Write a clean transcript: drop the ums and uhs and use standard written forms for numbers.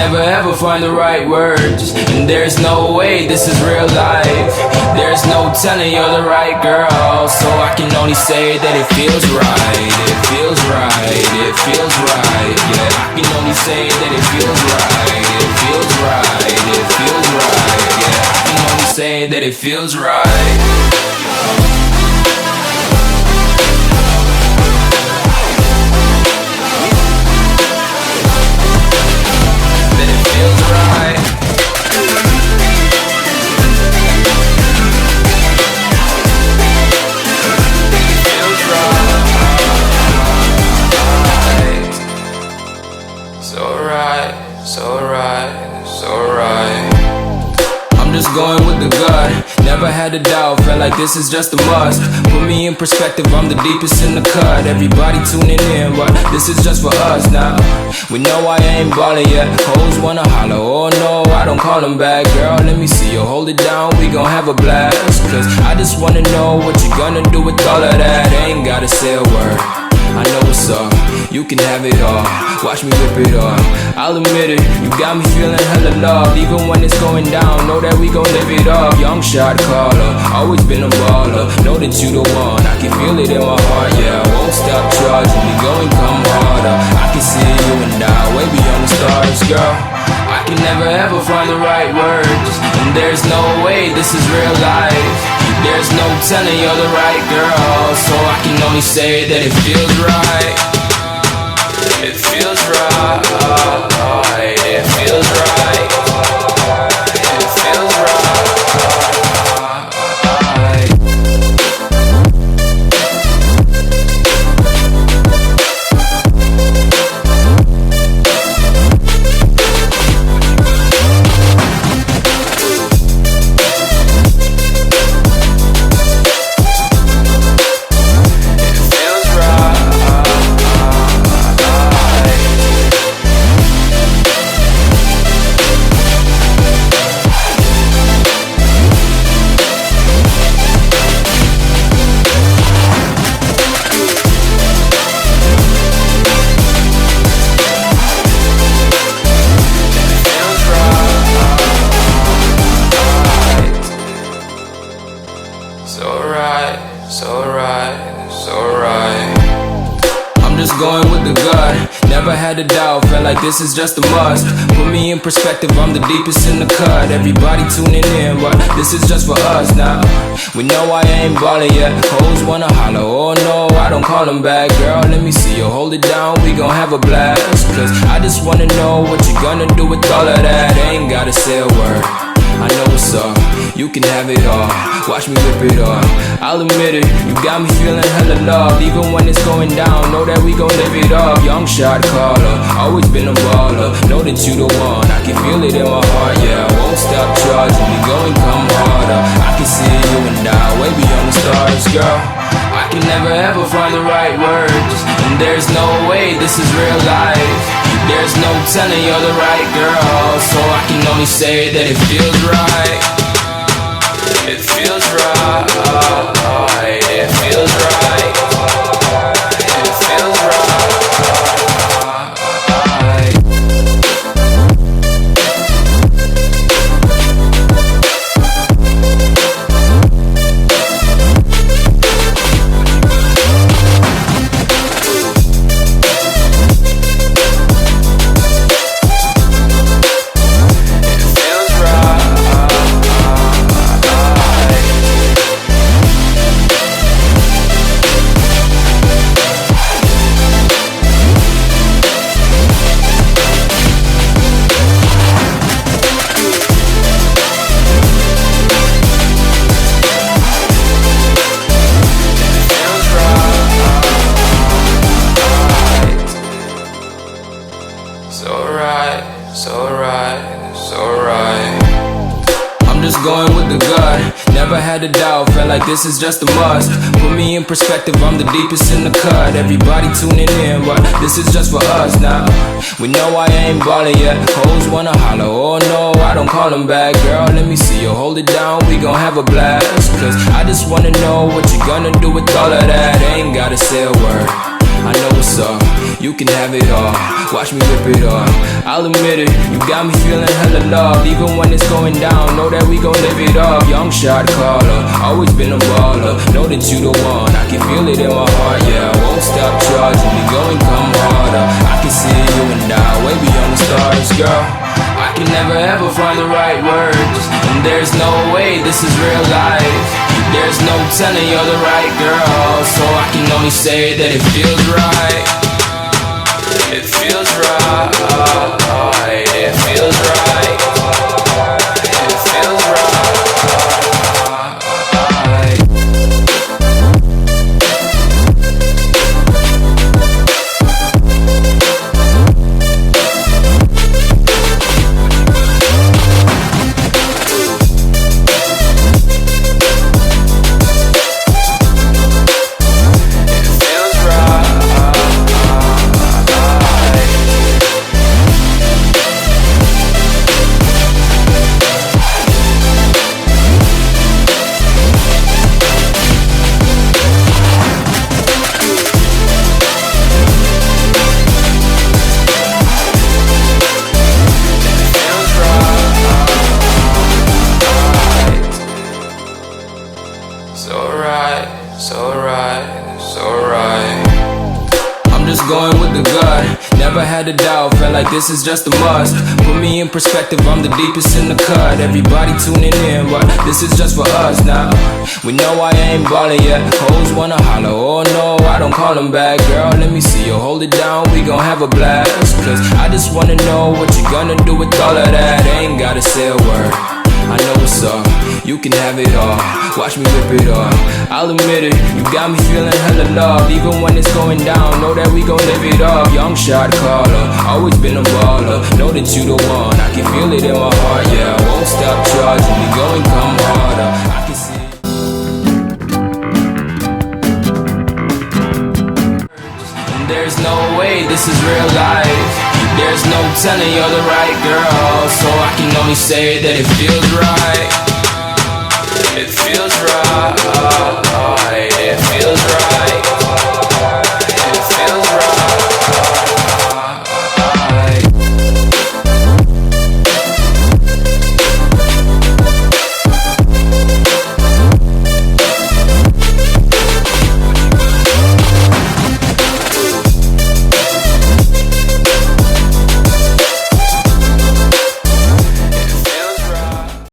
never ever find the right words, and there's no way this is real life. There's no telling you're the right girl, so I can only say that it feels right. It feels right, it feels right. Yeah, I can only say that it feels right. It feels right, it feels right. Yeah, I can only say that it feels right. Just going with the gut, never had a doubt, felt like this is just a must. Put me in perspective, I'm the deepest in the cut. Everybody tuning in, but this is just for us now. We know I ain't ballin' yet, hoes wanna holler, oh no, I don't call them back. Girl, let me see you hold it down, we gon' have a blast. Cause I just wanna know what you gonna do with all of that. Ain't gotta say a word, I know what's up, you can have it all. Watch me rip it off, I'll admit it, you got me feeling hella love. Even when it's going down, know that we gon' live it up. Young shot caller, always been a baller. Know that you the one, I can feel it in my heart. Yeah, I won't stop charging, we going come harder. I can see you and I, way beyond the stars, girl. I can never ever find the right words, and there's no way this is real life. There's no telling you're the right girl, so I can only say that it feels right. It feels right. It feels right. It feels right. Going with the gut, never had a doubt, felt like this is just a must. Put me in perspective, I'm the deepest in the cut. Everybody tuning in, but this is just for us now. We know I ain't ballin' yet, hoes wanna holler, oh no, I don't call them back. Girl, let me see you hold it down, we gon' have a blast. Cause I just wanna know what you gonna do with all of that. Ain't gotta say a word, I know what's up, you can have it all. Watch me rip it off, I'll admit it, you got me feeling hella love. Even when it's going down, know that we gon' live it up. Young shot caller, always been a baller. Know that you the one, I can feel it in my heart. Yeah, I won't stop charging, we going come harder. I can see you and I, way beyond the stars, girl. I can never ever find the right words, and there's no way this is real life. There's no telling you're the right girl, so I can only say that it feels right. It feels right. It feels right. It feels right. Going with the gut, never had a doubt, felt like this is just a must. Put me in perspective, I'm the deepest in the cut. Everybody tuning in, but this is just for us now. We know I ain't ballin' yet, hoes wanna holler, oh no, I don't call them back. Girl, let me see you hold it down, we gon' have a blast. Cause I just wanna know what you gonna do with all of that. Ain't gotta say a word, I know what's up, you can have it all. Watch me rip it off, I'll admit it. You got me feeling hella loved. Even when it's going down, know that we gon' live it up. Young shot caller, always been a baller. Know that you the one, I can feel it in my heart. Yeah, I won't stop charging me, go and come harder. I can see you and I, way beyond the stars, girl. I can never ever find the right words, and there's no way this is real life. There's no telling you're the right girl, so I can only say that it feels right. It feels right. It feels right. It feels right. Going with the gut, never had a doubt, felt like this is just a must. Put me in perspective, I'm the deepest in the cut. Everybody tuning in, but this is just for us now. We know I ain't ballin' yet, hoes wanna holler, oh no, I don't call them back. Girl, let me see you hold it down, we gon' have a blast. Cause I just wanna know what you gonna do with all of that. Ain't gotta say a word, I know what's up, you can have it all. Watch me rip it off, I'll admit it. You got me feeling hella loved. Even when it's going down, know that we gon' live it up. Young shot caller, always been a baller. Know that you the one, I can feel it in my heart. Yeah, I won't stop charging me, go and come harder. I can see and there's no way this is real life. There's no telling you're the right girl, so I can only say that it feels right. It feels right. It feels right.